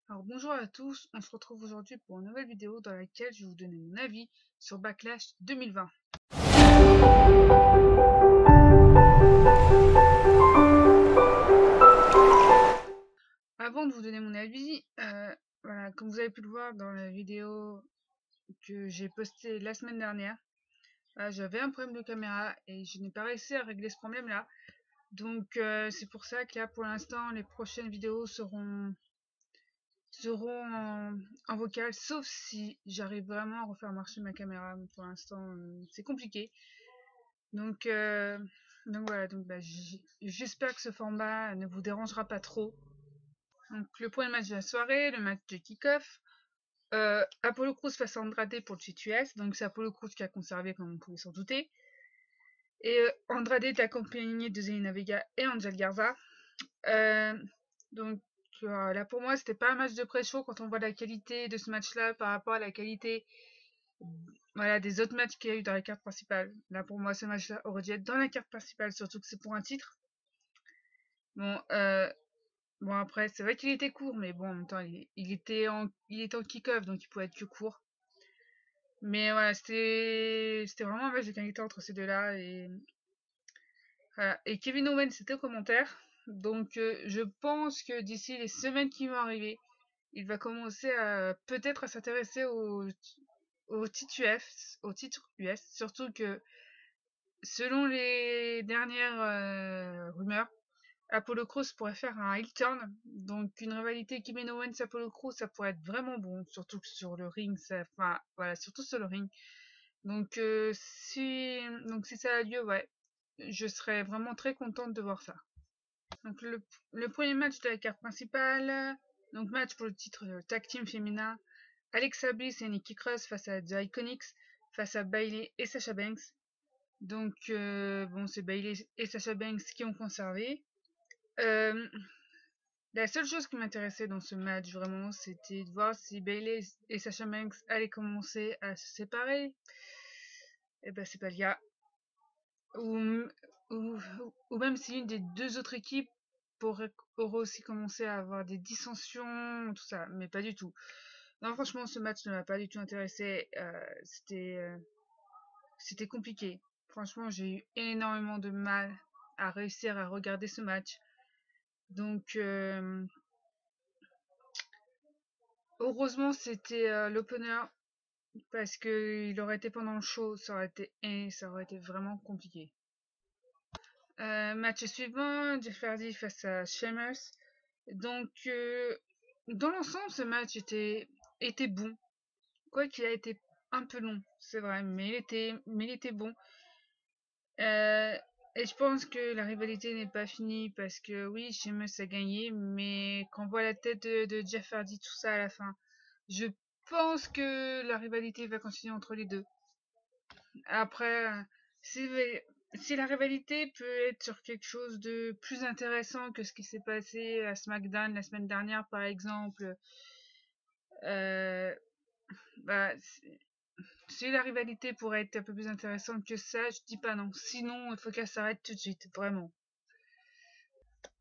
Alors bonjour à tous, on se retrouve aujourd'hui pour une nouvelle vidéo dans laquelle je vais vous donner mon avis sur Backlash 2020. Avant de vous donner mon avis, voilà, comme vous avez pu le voir dans la vidéo que j'ai postée la semaine dernière, j'avais un problème de caméra et je n'ai pas réussi à régler ce problème là. Donc c'est pour ça que là pour l'instant les prochaines vidéos seront en vocal, sauf si j'arrive vraiment à refaire marcher ma caméra. Mais pour l'instant, c'est compliqué. Donc, euh, donc voilà, j'espère que ce format ne vous dérangera pas trop. Donc le premier match de la soirée, le match de kick-off. Apollo Crews face à Andrade pour le titre US. Donc c'est Apollo Crews qui a conservé, comme on pouvait s'en douter. Et Andrade est accompagné de Zelina Vega et Angel Garza. Euh, donc là pour moi c'était pas un match de pré-show quand on voit la qualité de ce match-là par rapport à la qualité voilà, des autres matchs qu'il y a eu dans la carte principale. Là pour moi ce match-là aurait dû être dans la carte principale, surtout que c'est pour un titre. Bon, bon après c'est vrai qu'il était court, mais bon en même temps il était en kick-off donc il pouvait être que court. Mais voilà, c'était vraiment un match de qualité entre ces deux-là et voilà. Et Kevin Owens c'était au commentaire. Donc je pense que d'ici les semaines qui vont arriver, il va commencer à peut-être à s'intéresser au titre US, au titre US, surtout que selon les dernières rumeurs, Apollo Crews pourrait faire un heel turn, donc une rivalité Kevin Owens Apollo Crews, ça pourrait être vraiment bon, surtout que sur le ring, enfin voilà, surtout sur le ring. Donc si ça a lieu, ouais, je serais vraiment très contente de voir ça. Donc le premier match de la carte principale, donc match pour le titre tag team féminin, Alexa Bliss et Nikki Cross face à The Iconics, face à Bayley et Sasha Banks. Donc bon, c'est Bayley et Sasha Banks qui ont conservé. Euh, la seule chose qui m'intéressait dans ce match vraiment, c'était de voir si Bayley et Sasha Banks allaient commencer à se séparer. Et ben c'est pas le cas. Ou, ou, ou même si une des deux autres équipes aurait aussi commencé à avoir des dissensions, tout ça, mais pas du tout. Non, franchement, ce match ne m'a pas du tout intéressé. C'était compliqué. Franchement, j'ai eu énormément de mal à réussir à regarder ce match. Donc, heureusement, c'était l'opener parce que il aurait été pendant le show, ça aurait été vraiment compliqué. Match suivant, Jeff Hardy face à Sheamus. Donc, dans l'ensemble, ce match était bon. Quoi qu'il a été un peu long, c'est vrai, mais il était bon. Euh, et je pense que la rivalité n'est pas finie parce que oui, Sheamus a gagné, mais quand on voit la tête de Jeff Hardy, tout ça à la fin, je pense que la rivalité va continuer entre les deux. Après, si, si la rivalité peut être sur quelque chose de plus intéressant que ce qui s'est passé à SmackDown la semaine dernière, par exemple, euh, bah, si la rivalité pourrait être un peu plus intéressante que ça, je dis pas non. Sinon, il faut qu'elle s'arrête tout de suite, vraiment.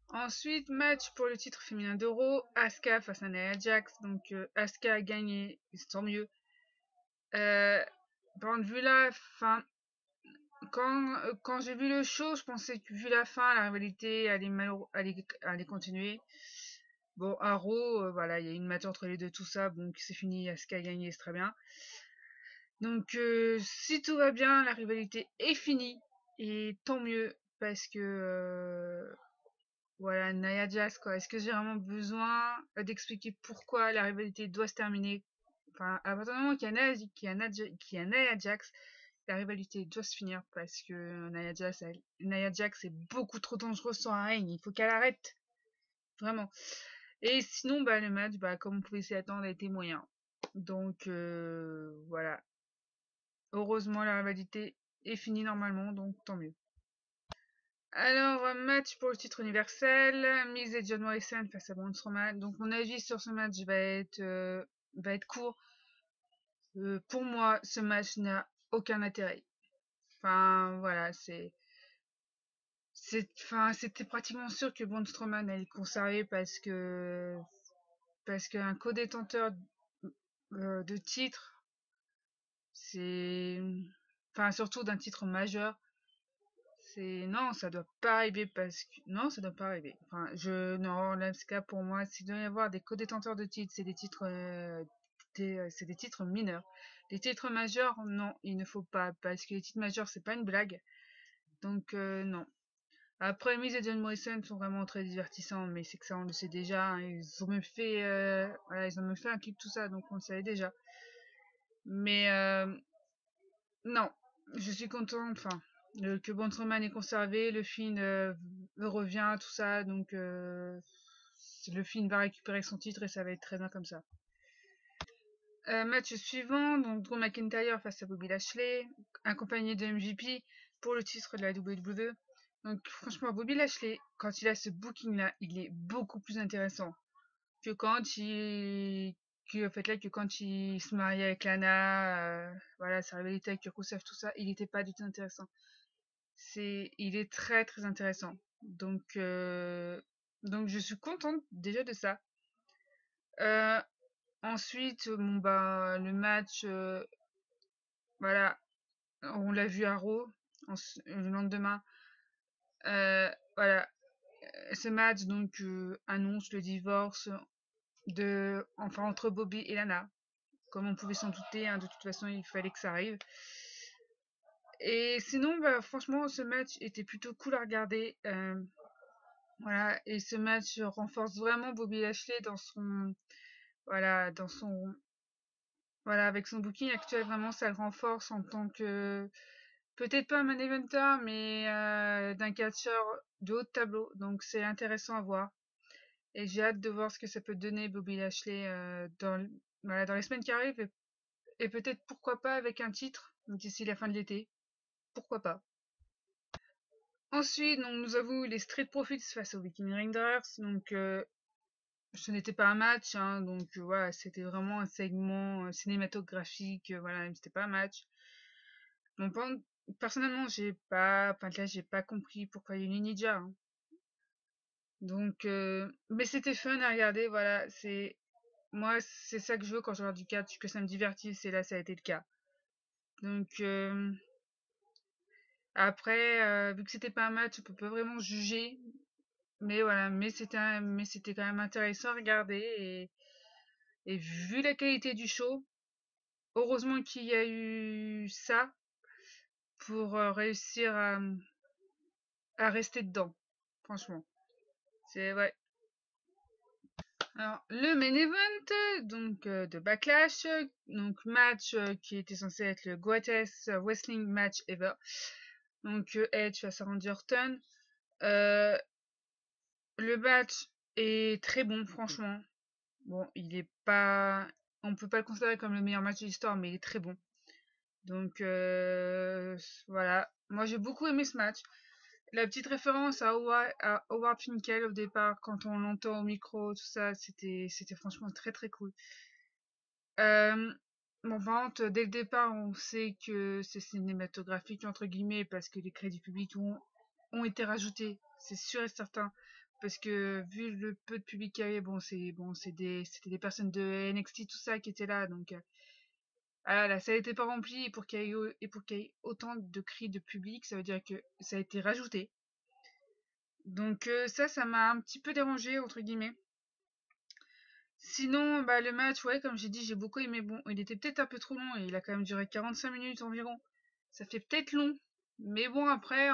Ensuite, match pour le titre féminin d'Euro, Asuka face à Nia Jax. Donc, Asuka a gagné, tant mieux. Euh, Point de vue là, fin, quand j'ai vu le show, je pensais que vu la fin, la rivalité allait continuer. Bon, à Raw, voilà, il y a une match entre les deux, tout ça, donc c'est fini, Asuka a gagné, c'est très bien. Donc, si tout va bien, la rivalité est finie, et tant mieux, parce que, voilà, Nia Jax, quoi. Est-ce que j'ai vraiment besoin d'expliquer pourquoi la rivalité doit se terminer? Enfin, à partir du moment qu'il y a Nia Jax, la rivalité doit se finir parce que Nia Jax est beaucoup trop dangereuse sur un ring. Il faut qu'elle arrête. Vraiment. Et sinon, bah, le match, bah, comme on pouvait s'y attendre, a été moyen. Donc, voilà. Heureusement, la rivalité est finie normalement, donc tant mieux. Alors, match pour le titre universel, Miz et John Morrison face à Braun Strowman. Donc, mon avis sur ce match va être court. Pour moi, ce match n'a aucun intérêt. Enfin, voilà, enfin, c'était pratiquement sûr que Braun Strowman allait le conserver parce que parce qu'un co-détenteur de titre, c'est... Enfin, surtout d'un titre majeur, c'est... Non, ça doit pas arriver parce que... Non, ça doit pas arriver. Enfin, Non, là, ce cas, pour moi, s'il doit y avoir des co-détenteurs de titres, c'est des titres... c'est des titres mineurs. Les titres majeurs, non, il ne faut pas, parce que les titres majeurs, c'est pas une blague. Donc, non. Après, Miz et John Morrison sont vraiment très divertissants, mais c'est que ça, on le sait déjà, hein. Ils ont même fait, voilà, ils ont même fait un clip, tout ça, donc on le savait déjà. Mais non, je suis contente, enfin, que Braun Strowman est conservé, le Finn revient, tout ça, donc le Finn va récupérer son titre et ça va être très bien comme ça. Match suivant, donc Drew McIntyre face à Bobby Lashley, accompagné de MVP pour le titre de la WWE. Donc franchement, Bobby Lashley, quand il a ce booking-là, il est beaucoup plus intéressant que quand que quand il se mariait avec Lana, voilà, sa rivalité avec Rusev, tout ça, il n'était pas du tout intéressant. Il est très très intéressant. Donc je suis contente déjà de ça. Euh, Ensuite, bon bah le match, voilà, on l'a vu à Raw le lendemain. Voilà, ce match donc annonce le divorce enfin entre Bobby et Lana. Comme on pouvait s'en douter, hein, de toute façon il fallait que ça arrive. Et sinon, bah, franchement, ce match était plutôt cool à regarder. Voilà, et ce match renforce vraiment Bobby Lashley voilà, voilà, avec son booking actuel, vraiment, ça le renforce en tant que, peut-être pas un main eventer, mais d'un catcheur de haut de tableau. Donc c'est intéressant à voir. Et j'ai hâte de voir ce que ça peut donner Bobby Lashley voilà, dans les semaines qui arrivent. Et peut-être pourquoi pas avec un titre d'ici la fin de l'été. Pourquoi pas. Ensuite, donc, nous avons eu les Street Profits face aux Viking Raiders. Donc ce n'était pas un match, hein, donc voilà, c'était vraiment un segment cinématographique, voilà, c'était pas un match. Bon, personnellement, enfin là, j'ai pas compris pourquoi il y a une ninja, hein. Donc, mais c'était fun à regarder, voilà, moi, c'est ça que je veux quand je regarde du catch, que ça me divertisse, et là, ça a été le cas. Donc, après, vu que c'était pas un match, on peut pas vraiment juger, mais voilà, mais c'était quand même intéressant à regarder, et vu la qualité du show, heureusement qu'il y a eu ça pour réussir à rester dedans, franchement. C'est ouais. Alors, le main event donc de Backlash, donc match qui était censé être le greatest wrestling match ever. Donc Edge face à Randy Orton. Euh, le match est très bon, franchement. Bon, il est pas, on peut pas le considérer comme le meilleur match de l'histoire, mais il est très bon. Donc voilà, moi j'ai beaucoup aimé ce match. La petite référence à Howard Finkel au départ, quand on l'entend au micro, tout ça, c'était franchement très très cool. Euh, bon, par contre, dès le départ, on sait que c'est cinématographique, entre guillemets, parce que les crédits publics ont été rajoutés, c'est sûr et certain. Parce que vu le peu de public qu'il y avait, c'était des personnes de NXT, tout ça, qui étaient là, donc ah là, ça n'était pas rempli, et pour qu'il y ait autant de cris de public, ça veut dire que ça a été rajouté. Donc ça m'a un petit peu dérangé, entre guillemets. Sinon, bah, le match, ouais, comme j'ai dit, j'ai beaucoup aimé. Bon, il était peut-être un peu trop long, et il a quand même duré 45 minutes environ. Ça fait peut-être long, mais bon, après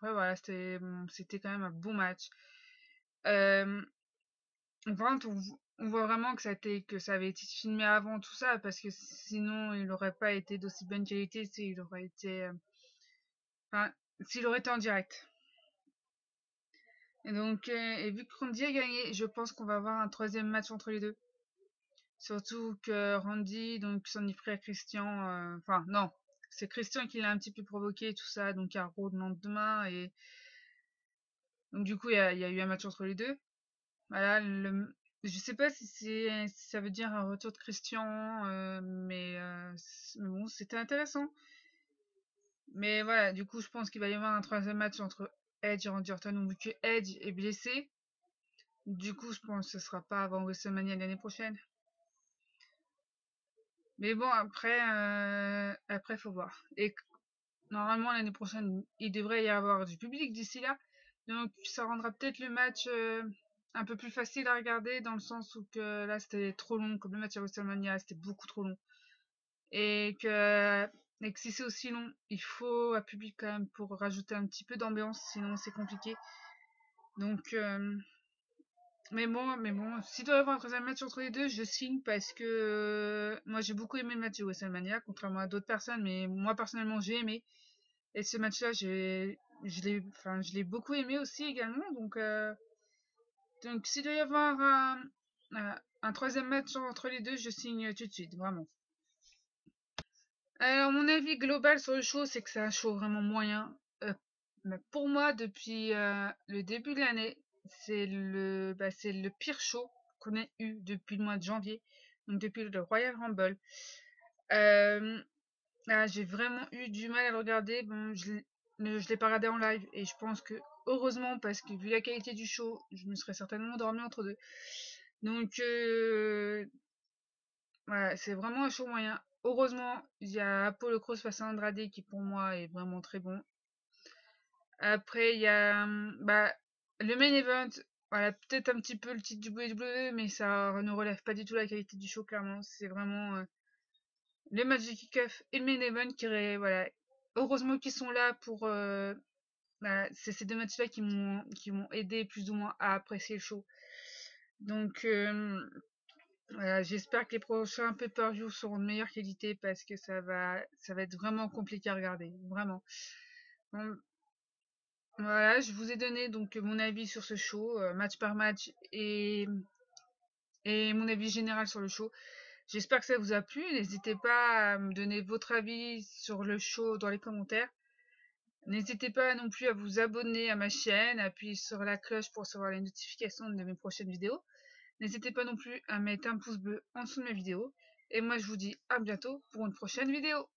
voilà, c'était quand même un bon match. Euh, Enfin, on voit vraiment que ça avait été filmé avant tout ça, parce que sinon, il n'aurait pas été d'aussi bonne qualité enfin, s'il aurait été en direct. Et donc, et vu que Randy a gagné, je pense qu'on va avoir un troisième match entre les deux. Surtout que Randy, donc, s'en est pris à Christian. Enfin, non, c'est Christian qui l'a un petit peu provoqué, tout ça, donc à Raw le lendemain. Et donc, du coup, il y a eu un match entre les deux. Voilà, je sais pas si ça veut dire un retour de Christian, mais bon, c'était intéressant. Mais voilà, du coup, je pense qu'il va y avoir un troisième match entre Edge et Randy Orton, vu que Edge est blessé. Du coup, je pense que ce sera pas avant WrestleMania l'année prochaine. Mais bon, après, faut voir. Et normalement, l'année prochaine, il devrait y avoir du public d'ici là. Donc, ça rendra peut-être le match un peu plus facile à regarder, dans le sens où que là, c'était trop long. Comme le match à WrestleMania, c'était beaucoup trop long. Et que si c'est aussi long, il faut un public quand même pour rajouter un petit peu d'ambiance, sinon c'est compliqué. Donc, mais bon, s'il doit y avoir un troisième match entre les deux, je signe parce que moi j'ai beaucoup aimé le match de WrestleMania, contrairement à d'autres personnes, mais moi personnellement j'ai aimé. Et ce match-là, je l'ai beaucoup aimé aussi également. Donc s'il doit y avoir un troisième match entre les deux, je signe tout de suite, vraiment. Alors, mon avis global sur le show, c'est que c'est un show vraiment moyen. Mais pour moi, depuis le début de l'année, c'est le pire show qu'on ait eu depuis le mois de janvier, donc depuis le Royal Rumble. Euh, j'ai vraiment eu du mal à le regarder. Bon, je l'ai pas regardé en live et je pense que heureusement parce que vu la qualité du show, je me serais certainement endormie entre deux. Donc voilà, c'est vraiment un show moyen. Heureusement, il y a Apollo Crews face à Andrade qui pour moi est vraiment très bon. Après, il y a le main event. Voilà, peut-être un petit peu le titre du WWE, mais ça ne relève pas du tout la qualité du show, clairement. C'est vraiment le match de kick-off et le main event voilà. Heureusement qu'ils sont là pour. Voilà, c'est ces deux matchs-là qui m'ont aidé plus ou moins à apprécier le show. Donc, voilà, j'espère que les prochains pay-per-view seront de meilleure qualité parce que ça va être vraiment compliqué à regarder, vraiment. Bon, voilà, je vous ai donné donc mon avis sur ce show, match par match et mon avis général sur le show. J'espère que ça vous a plu. N'hésitez pas à me donner votre avis sur le show dans les commentaires. N'hésitez pas non plus à vous abonner à ma chaîne, à appuyer sur la cloche pour recevoir les notifications de mes prochaines vidéos. N'hésitez pas non plus à mettre un pouce bleu en dessous de mes vidéos. Et moi, je vous dis à bientôt pour une prochaine vidéo.